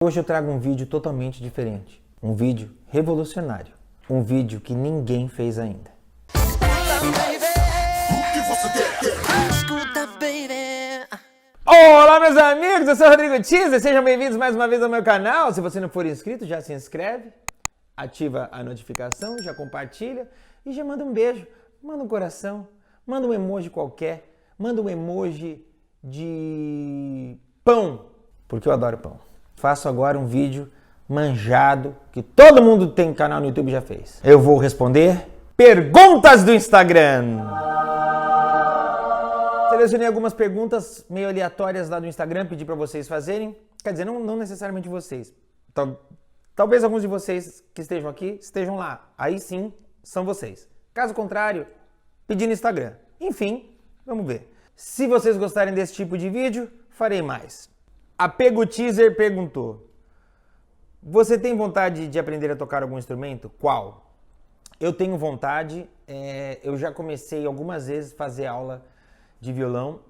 Hoje eu trago um vídeo totalmente diferente, um vídeo revolucionário, um vídeo que ninguém fez ainda. Olá meus amigos, eu sou o Rodrigo Teaser, sejam bem-vindos mais uma vez ao meu canal. Se você não for inscrito, já se inscreve, ativa a notificação, já compartilha e já manda um beijo, manda um coração, manda um emoji qualquer, manda um emoji de pão, porque eu adoro pão. Faço agora um vídeo manjado que todo mundo tem canal no YouTube e já fez. Eu vou responder perguntas do Instagram. Selecionei algumas perguntas meio aleatórias lá do Instagram, pedi para vocês fazerem. Quer dizer, não necessariamente vocês. Talvez alguns de vocês que estejam aqui estejam lá. Aí sim, são vocês. Caso contrário, pedi no Instagram. Enfim, vamos ver. Se vocês gostarem desse tipo de vídeo, farei mais. A Pego Teaser perguntou: você tem vontade de aprender a tocar algum instrumento? Qual? Eu tenho vontade, eu já comecei algumas vezes a fazer aula de violão.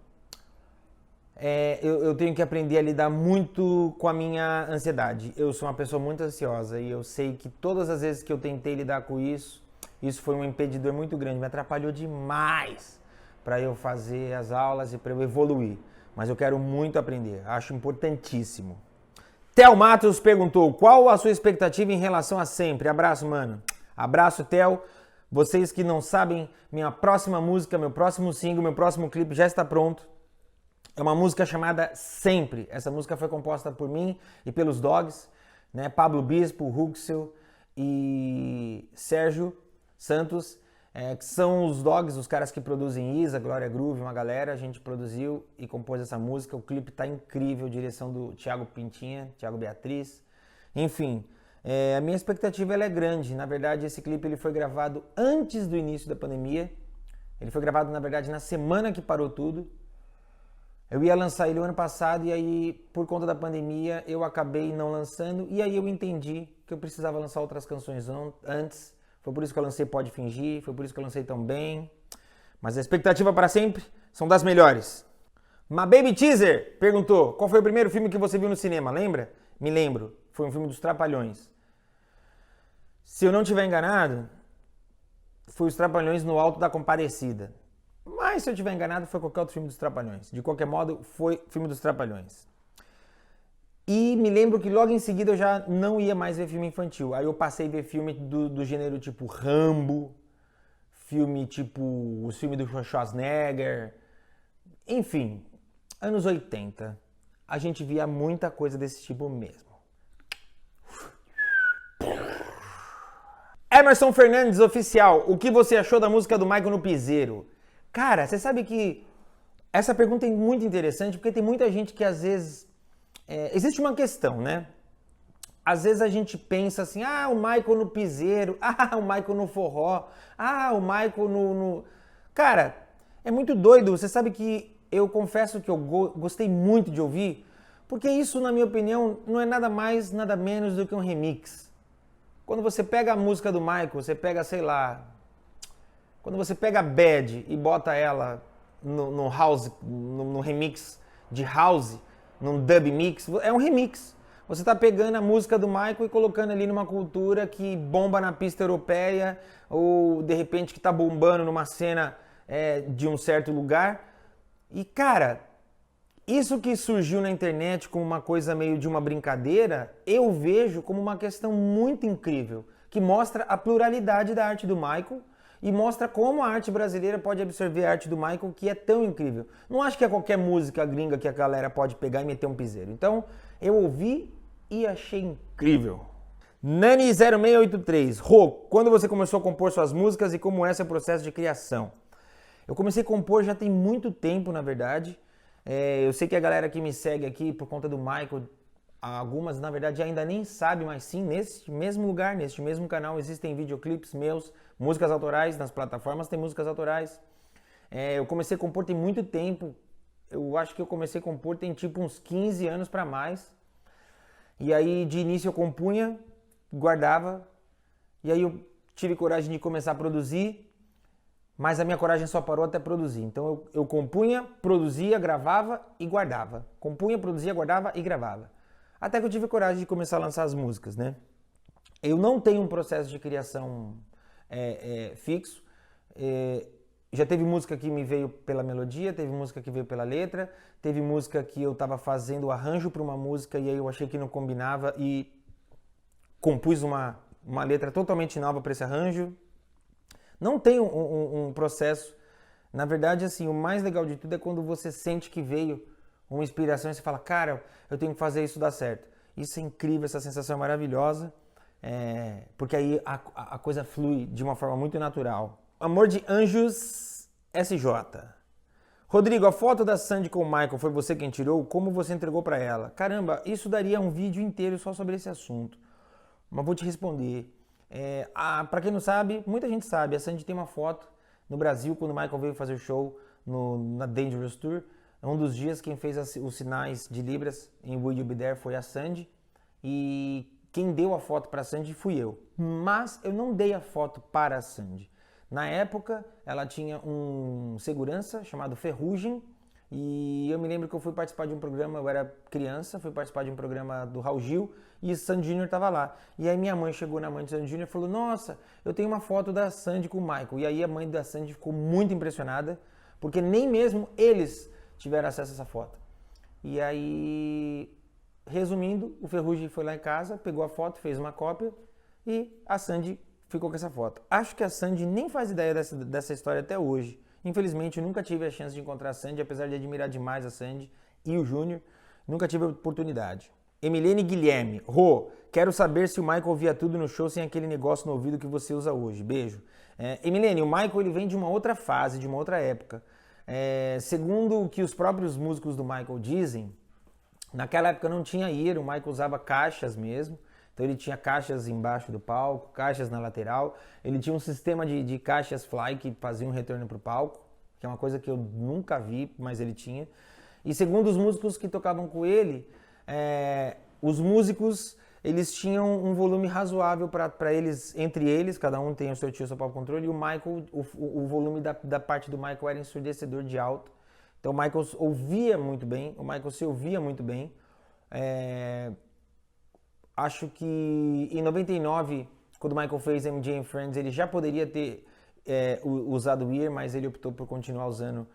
Eu tenho que aprender a lidar muito com a minha ansiedade. Eu sou uma pessoa muito ansiosa e eu sei que todas as vezes que eu tentei lidar com isso, isso foi um impedidor muito grande, me atrapalhou demais para eu fazer as aulas e para eu evoluir. Mas eu quero muito aprender, acho importantíssimo. Theo Matos perguntou: qual a sua expectativa em relação a Sempre? Abraço, mano. Abraço, Theo. Vocês que não sabem, minha próxima música, meu próximo single, meu próximo clipe já está pronto. É uma música chamada Sempre. Essa música foi composta por mim e pelos Dogs, né? Pablo Bispo, Huxel e Sérgio Santos. Que são os Dogs, os caras que produzem Isa, Glória Groove, uma galera. A gente produziu e compôs essa música. O clipe tá incrível, direção do Thiago Pintinha, Thiago Beatriz. Enfim, a minha expectativa ela é grande. Na verdade, esse clipe ele foi gravado antes do início da pandemia. Ele foi gravado, na verdade, na semana que parou tudo. Eu ia lançar ele o ano passado e aí, por conta da pandemia, eu acabei não lançando. E aí eu entendi que eu precisava lançar outras canções antes. Foi por isso que eu lancei Pode Fingir, foi por isso que eu lancei Tão Bem. Mas a expectativa para sempre são das melhores. Ma Baby Teaser perguntou: qual foi o primeiro filme que você viu no cinema? Lembra? Me lembro. Foi um filme dos Trapalhões. Se eu não estiver enganado, foi os Trapalhões no Alto da Compadecida. Mas se eu estiver enganado, foi qualquer outro filme dos Trapalhões. De qualquer modo, foi filme dos Trapalhões. E me lembro que logo em seguida eu já não ia mais ver filme infantil. Aí eu passei a ver filme do gênero tipo Rambo, filme tipo os filmes do Schwarzenegger. Enfim, anos 80. A gente via muita coisa desse tipo mesmo. Emerson Fernandes, oficial. O que você achou da música do Michael no Piseiro? Cara, você sabe que essa pergunta é muito interessante porque tem muita gente que às vezes... existe uma questão, né? Às vezes a gente pensa assim: o Michael no piseiro, o Michael no forró, o Michael no... Cara, é muito doido. Você sabe que eu confesso que eu gostei muito de ouvir, porque isso, na minha opinião, não é nada mais, nada menos do que um remix. Quando você pega a música do Michael, você pega, sei lá... Quando você pega a Bad e bota ela no house, no remix de house... num dub mix, é um remix. Você tá pegando a música do Michael e colocando ali numa cultura que bomba na pista europeia, ou de repente que tá bombando numa cena de um certo lugar. E cara, isso que surgiu na internet como uma coisa meio de uma brincadeira, eu vejo como uma questão muito incrível, que mostra a pluralidade da arte do Michael, e mostra como a arte brasileira pode absorver a arte do Michael, que é tão incrível. Não acho que é qualquer música gringa que a galera pode pegar e meter um piseiro. Então, eu ouvi e achei incrível. Nani0683. Rô, quando você começou a compor suas músicas e como é seu processo de criação? Eu comecei a compor já tem muito tempo, na verdade. Eu sei que a galera que me segue aqui, por conta do Michael, algumas, na verdade, ainda nem sabe, mas sim, neste mesmo lugar, neste mesmo canal, existem videoclipes meus, músicas autorais, nas plataformas tem músicas autorais. Eu comecei a compor tem muito tempo, eu acho que eu comecei a compor tem tipo uns 15 anos para mais. E aí, de início, eu compunha, guardava, e aí eu tive coragem de começar a produzir, mas a minha coragem só parou até produzir. Então eu compunha, produzia, gravava e guardava. Compunha, produzia, guardava e gravava. Até que eu tive coragem de começar a lançar as músicas, né? Eu não tenho um processo de criação fixo. Já teve música que me veio pela melodia, teve música que veio pela letra, teve música que eu estava fazendo o arranjo para uma música e aí eu achei que não combinava e compus uma letra totalmente nova para esse arranjo. Não tem um processo. Na verdade, assim, o mais legal de tudo é quando você sente que veio uma inspiração e você fala, cara, eu tenho que fazer isso dar certo. Isso é incrível, essa sensação é maravilhosa, porque aí a coisa flui de uma forma muito natural. Amor de Anjos SJ. Rodrigo, a foto da Sandy com o Michael foi você quem tirou? Como você entregou para ela? Caramba, isso daria um vídeo inteiro só sobre esse assunto. Mas vou te responder. Para quem não sabe, muita gente sabe, a Sandy tem uma foto no Brasil, quando o Michael veio fazer o show na Dangerous Tour. Um dos dias quem fez os sinais de Libras em Will You Be There foi a Sandy. E quem deu a foto para a Sandy fui eu. Mas eu não dei a foto para a Sandy. Na época, ela tinha um segurança chamado Ferrugem. E eu me lembro que eu fui participar de um programa, eu era criança, fui participar de um programa do Raul Gil e o Sandy Júnior estava lá. E aí minha mãe chegou na mãe do Sandy Júnior e falou, nossa, eu tenho uma foto da Sandy com o Michael. E aí a mãe da Sandy ficou muito impressionada, porque nem mesmo eles tiveram acesso a essa foto. E aí, resumindo, o Ferrugem foi lá em casa, pegou a foto, fez uma cópia e a Sandy ficou com essa foto. Acho que a Sandy nem faz ideia dessa história até hoje. Infelizmente, eu nunca tive a chance de encontrar a Sandy, apesar de admirar demais a Sandy e o Júnior. Nunca tive a oportunidade. Emilene Guilherme. Rô, quero saber se o Michael ouvia tudo no show sem aquele negócio no ouvido que você usa hoje. Beijo. Emilene, o Michael ele vem de uma outra fase, de uma outra época. Segundo o que os próprios músicos do Michael dizem, naquela época não tinha ear, o Michael usava caixas mesmo. Então ele tinha caixas embaixo do palco, caixas na lateral. Ele tinha um sistema de caixas fly que fazia um retorno para o palco, que é uma coisa que eu nunca vi, mas ele tinha. E segundo os músicos que tocavam com ele, os músicos eles tinham um volume razoável para eles, entre eles, cada um tem o seu tio, seu próprio controle, e o Michael, o volume da parte do Michael era ensurdecedor de alto. Então o Michael ouvia muito bem, o Michael se ouvia muito bem. Acho que em 99, quando o Michael fez MJ and Friends, ele já poderia ter usado o ear, mas ele optou por continuar usando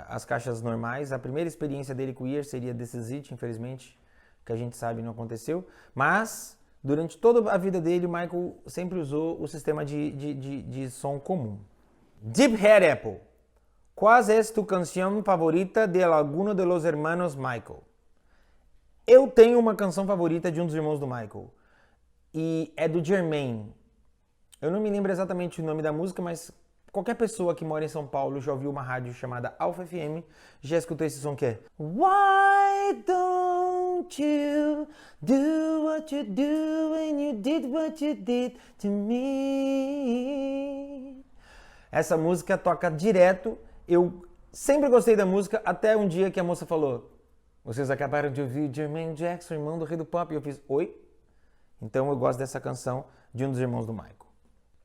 as caixas normais. A primeira experiência dele com o ear seria This Is It, infelizmente, que a gente sabe não aconteceu. Mas, durante toda a vida dele, o Michael sempre usou o sistema de som comum. Deep Head Apple. ¿Cuál es tu canción favorita de alguno de los hermanos Michael? Eu tenho uma canção favorita de um dos irmãos do Michael. E é do Jermaine. Eu não me lembro exatamente o nome da música, mas qualquer pessoa que mora em São Paulo já ouviu uma rádio chamada Alpha FM, já escutou esse som que é Why don't you do what you do when you did what you did to me? Essa música toca direto. Eu sempre gostei da música, até um dia que a moça falou: vocês acabaram de ouvir Jermaine Jackson, irmão do rei do pop. E eu fiz, oi? Então eu gosto dessa canção de um dos irmãos do Michael.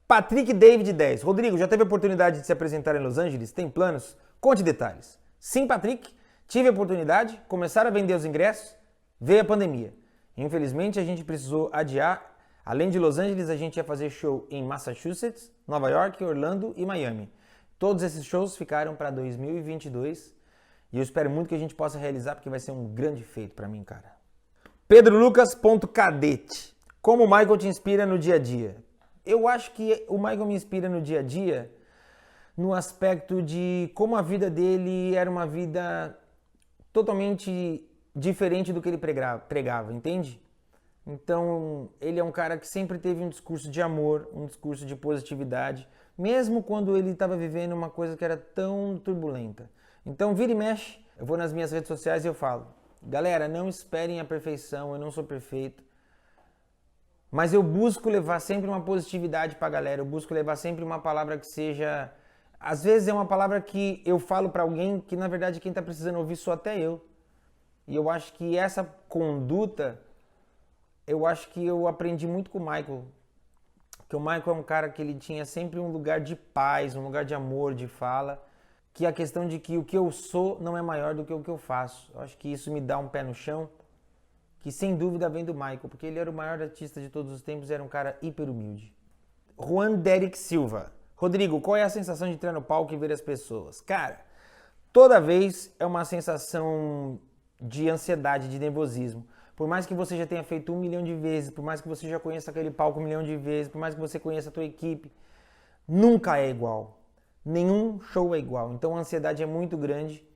Patrick David 10. Rodrigo, já teve a oportunidade de se apresentar em Los Angeles? Tem planos? Conte detalhes. Sim, Patrick, tive a oportunidade, começaram a vender os ingressos, veio a pandemia. Infelizmente a gente precisou adiar. Além de Los Angeles, a gente ia fazer show em Massachusetts, Nova York, Orlando e Miami. Todos esses shows ficaram para 2022. E eu espero muito que a gente possa realizar, porque vai ser um grande feito para mim, cara. PedroLucas.cadete. Como o Michael te inspira no dia a dia? Eu acho que o Michael me inspira no dia a dia no aspecto de como a vida dele era uma vida totalmente diferente do que ele pregava, entende? Então, ele é um cara que sempre teve um discurso de amor, um discurso de positividade, mesmo quando ele estava vivendo uma coisa que era tão turbulenta. Então, vira e mexe, eu vou nas minhas redes sociais e eu falo, galera, não esperem a perfeição, eu não sou perfeito, mas eu busco levar sempre uma positividade pra galera, eu busco levar sempre uma palavra que seja... Às vezes é uma palavra que eu falo pra alguém que, na verdade, quem tá precisando ouvir sou até eu. E eu acho que essa conduta, eu acho que eu aprendi muito com o Michael. Porque o Michael é um cara que ele tinha sempre um lugar de paz, um lugar de amor, de fala, que a questão de que o que eu sou não é maior do que o que eu faço. Eu acho que isso me dá um pé no chão, que sem dúvida vem do Michael, porque ele era o maior artista de todos os tempos e era um cara hiper humilde. Juan Derek Silva. Rodrigo, qual é a sensação de entrar no palco e ver as pessoas? Cara, toda vez é uma sensação de ansiedade, de nervosismo. Por mais que você já tenha feito 1 milhão de vezes, por mais que você já conheça aquele palco 1 milhão de vezes, por mais que você conheça a tua equipe, nunca é igual. Nenhum show é igual. Então a ansiedade é muito grande.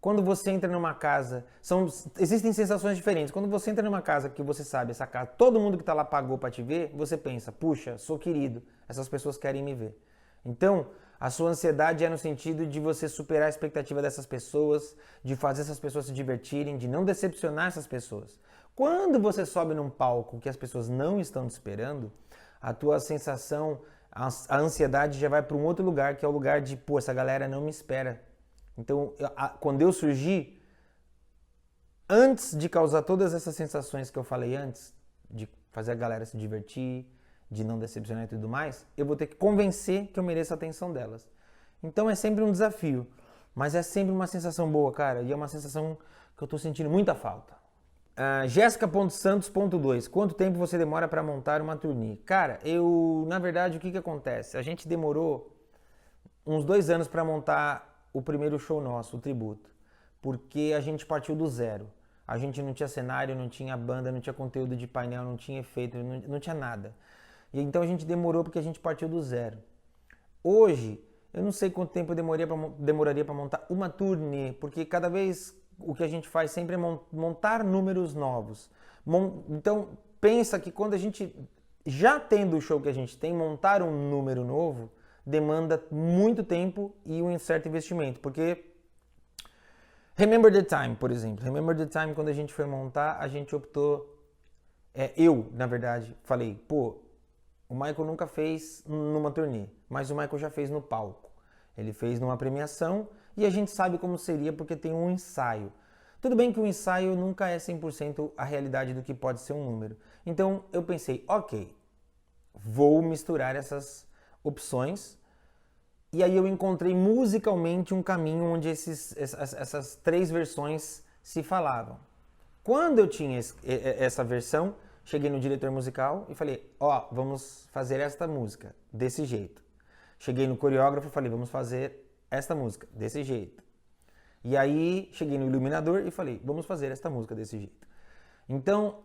Quando você entra numa casa, existem sensações diferentes. Quando você entra numa casa que você sabe, essa casa, todo mundo que está lá pagou para te ver, você pensa, puxa, sou querido, essas pessoas querem me ver. Então, a sua ansiedade é no sentido de você superar a expectativa dessas pessoas, de fazer essas pessoas se divertirem, de não decepcionar essas pessoas. Quando você sobe num palco que as pessoas não estão te esperando, a tua sensação, a ansiedade já vai para um outro lugar, que é o lugar de, pô, essa galera não me espera. Então, quando eu surgi, antes de causar todas essas sensações que eu falei antes, de fazer a galera se divertir, de não decepcionar e tudo mais, eu vou ter que convencer que eu mereço a atenção delas. Então é sempre um desafio, mas é sempre uma sensação boa, cara, e é uma sensação que eu tô sentindo muita falta. Jéssica.santos.2. Quanto tempo você demora para montar uma turnê? Cara, na verdade, o que acontece? A gente demorou uns 2 anos para montar o primeiro show nosso, o tributo, porque a gente partiu do zero. A gente não tinha cenário, não tinha banda, não tinha conteúdo de painel, não tinha efeito, não tinha nada. E então a gente demorou porque a gente partiu do zero. Hoje, eu não sei quanto tempo eu demoraria para montar uma turnê, porque cada vez o que a gente faz sempre é montar números novos. Então, pensa que quando a gente, já tendo o show que a gente tem, montar um número novo demanda muito tempo e um certo investimento, porque Remember the Time, por exemplo. Remember the Time, quando a gente foi montar, a gente optou, eu, na verdade, falei, pô, o Michael nunca fez numa turnê, mas o Michael já fez no palco. Ele fez numa premiação e a gente sabe como seria porque tem um ensaio. Tudo bem que o ensaio nunca é 100% a realidade do que pode ser um número. Então eu pensei, ok, vou misturar essas opções. E aí eu encontrei musicalmente um caminho onde essas 3 versões se falavam. Quando eu tinha essa versão, cheguei no diretor musical e falei, vamos fazer esta música desse jeito. Cheguei no coreógrafo e falei, vamos fazer esta música desse jeito. E aí cheguei no iluminador e falei, vamos fazer esta música desse jeito. Então,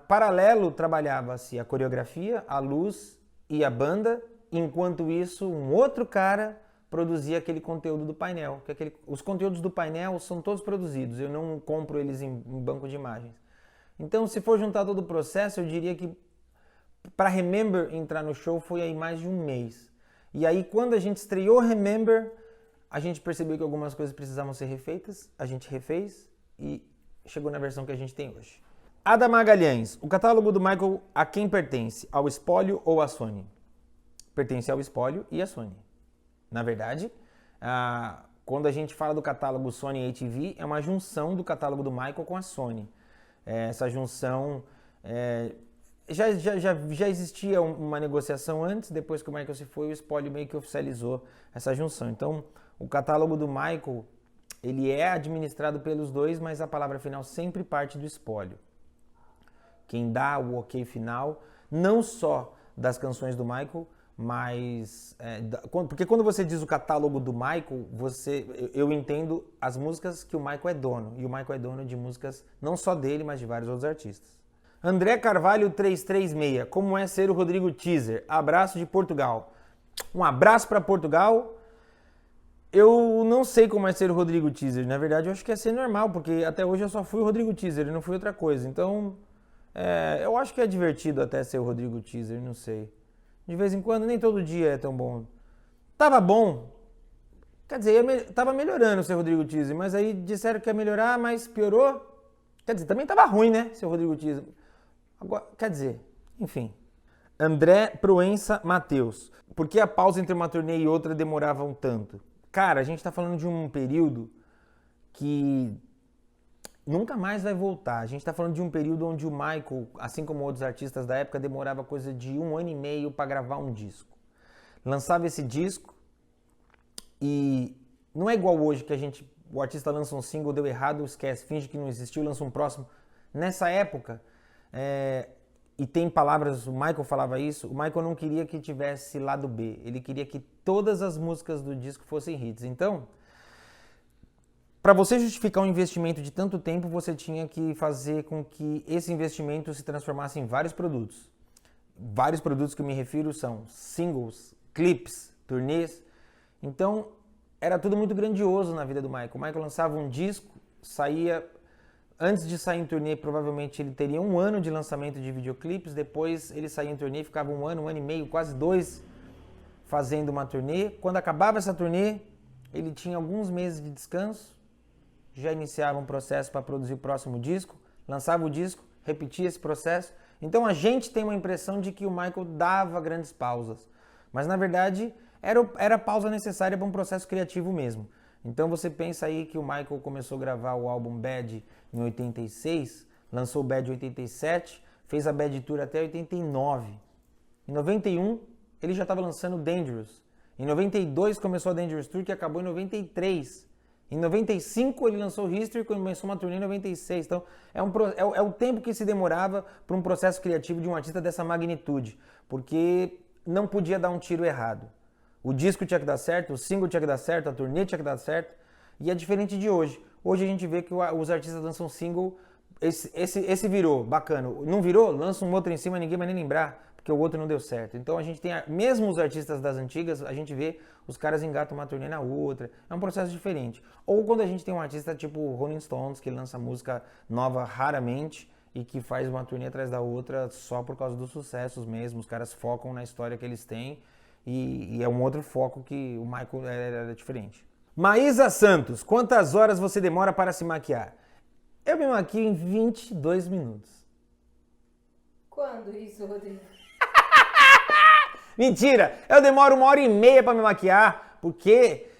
paralelo trabalhava-se a coreografia, a luz e a banda, enquanto isso um outro cara produzia aquele conteúdo do painel. Os conteúdos do painel são todos produzidos, eu não compro eles em banco de imagens. Então, se for juntar todo o processo, eu diria que para Remember entrar no show foi aí mais de 1 mês. E aí, quando a gente estreou Remember, a gente percebeu que algumas coisas precisavam ser refeitas, a gente refez e chegou na versão que a gente tem hoje. Ada Magalhães, o catálogo do Michael a quem pertence? Ao Espólio ou à Sony? Pertence ao Espólio e à Sony. Na verdade, quando a gente fala do catálogo Sony ATV, é uma junção do catálogo do Michael com a Sony. Essa junção já existia uma negociação antes, depois que o Michael se foi, o Espólio meio que oficializou essa junção. Então, o catálogo do Michael, ele é administrado pelos dois, mas a palavra final sempre parte do Espólio. Quem dá o ok final, não só das canções do Michael, mas porque quando você diz o catálogo do Michael, eu entendo as músicas que o Michael é dono, e o Michael é dono de músicas não só dele, mas de vários outros artistas. André Carvalho 336, como é ser o Rodrigo Teaser? Abraço de Portugal. Um abraço para Portugal. Eu não sei como é ser o Rodrigo Teaser, na verdade eu acho que é ser normal, porque até hoje eu só fui o Rodrigo Teaser e não fui outra coisa, então eu acho que é divertido até ser o Rodrigo Teaser, não sei. De vez em quando, nem todo dia é tão bom. Tava bom. Quer dizer, tava melhorando ser Rodrigo Teaser, mas aí disseram que ia melhorar, mas piorou. Quer dizer, também tava ruim, né, ser Rodrigo Teaser. Agora, quer dizer, enfim. André Proença Matheus. Por que a pausa entre uma turnê e outra demorava um tanto? Cara, a gente tá falando de um período que nunca mais vai voltar. A gente está falando de um período onde o Michael, assim como outros artistas da época, demorava coisa de 1 ano e meio para gravar um disco. Lançava esse disco e não é igual hoje que o artista lança um single, deu errado, esquece, finge que não existiu, lança um próximo. Nessa época, e tem palavras, o Michael falava isso, o Michael não queria que tivesse lado B, ele queria que todas as músicas do disco fossem hits. Então, para você justificar um investimento de tanto tempo, você tinha que fazer com que esse investimento se transformasse em vários produtos. Vários produtos que eu me refiro são singles, clips, turnês. Então, era tudo muito grandioso na vida do Michael. O Michael lançava um disco, saía... Antes de sair em turnê, provavelmente ele teria 1 ano de lançamento de videoclipes. Depois ele saía em turnê, ficava 1 ano e meio, quase 2, fazendo uma turnê. Quando acabava essa turnê, ele tinha alguns meses de descanso. Já iniciava um processo para produzir o próximo disco. Lançava o disco, repetia esse processo. Então a gente tem uma impressão de que o Michael dava grandes pausas. Mas na verdade, era a pausa necessária para um processo criativo mesmo. Então você pensa aí que o Michael começou a gravar o álbum Bad em 86, lançou o Bad em 87, fez a Bad Tour até 89. Em 91, ele já estava lançando Dangerous. Em 92 começou a Dangerous Tour, que acabou em 93. Em 95 ele lançou History, começou uma turnê em 96. Então é o tempo que se demorava para um processo criativo de um artista dessa magnitude, porque não podia dar um tiro errado. O disco tinha que dar certo, o single tinha que dar certo, a turnê tinha que dar certo. E é diferente de hoje. Hoje a gente vê que os artistas lançam single, esse virou, bacana. Não virou? Lança um outro em cima, ninguém vai nem lembrar, porque o outro não deu certo. Então a gente tem, mesmo os artistas das antigas, a gente vê os caras engatam uma turnê na outra. É um processo diferente. Ou quando a gente tem um artista tipo Rolling Stones, que lança música nova raramente e que faz uma turnê atrás da outra só por causa dos sucessos mesmo. Os caras focam na história que eles têm. E é um outro foco que o Michael era diferente. Maísa Santos, quantas horas você demora para se maquiar? Eu me maquio em 22 minutos. Quando isso, Rodrigo? Mentira! Eu demoro 1h30 para me maquiar, porque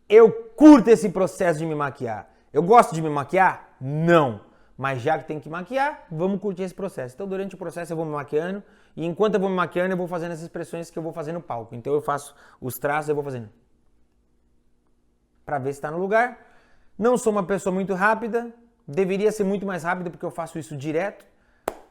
eu curto esse processo de me maquiar. Eu gosto de me maquiar? Não. Mas já que tem que maquiar, vamos curtir esse processo. Então, durante o processo eu vou me maquiando, e enquanto eu vou me maquiando, eu vou fazendo as expressões que eu vou fazer no palco. Então, eu faço os traços, eu vou fazendo para ver se está no lugar. Não sou uma pessoa muito rápida, deveria ser muito mais rápido porque eu faço isso direto,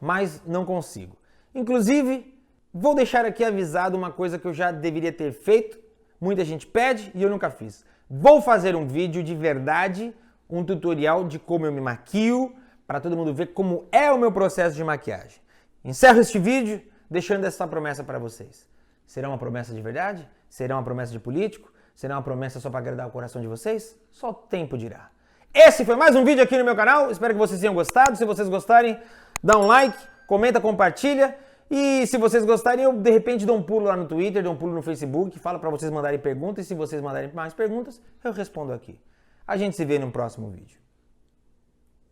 mas não consigo. Inclusive, vou deixar aqui avisado uma coisa que eu já deveria ter feito, muita gente pede e eu nunca fiz. Vou fazer um vídeo de verdade, um tutorial de como eu me maquio, para todo mundo ver como é o meu processo de maquiagem. Encerro este vídeo deixando essa promessa para vocês. Será uma promessa de verdade? Será uma promessa de político? Será uma promessa só para agradar o coração de vocês? Só o tempo dirá. Esse foi mais um vídeo aqui no meu canal. Espero que vocês tenham gostado. Se vocês gostarem, dá um like, comenta, compartilha. E se vocês gostarem, eu de repente dou um pulo lá no Twitter, dou um pulo no Facebook, falo para vocês mandarem perguntas. E se vocês mandarem mais perguntas, eu respondo aqui. A gente se vê no próximo vídeo.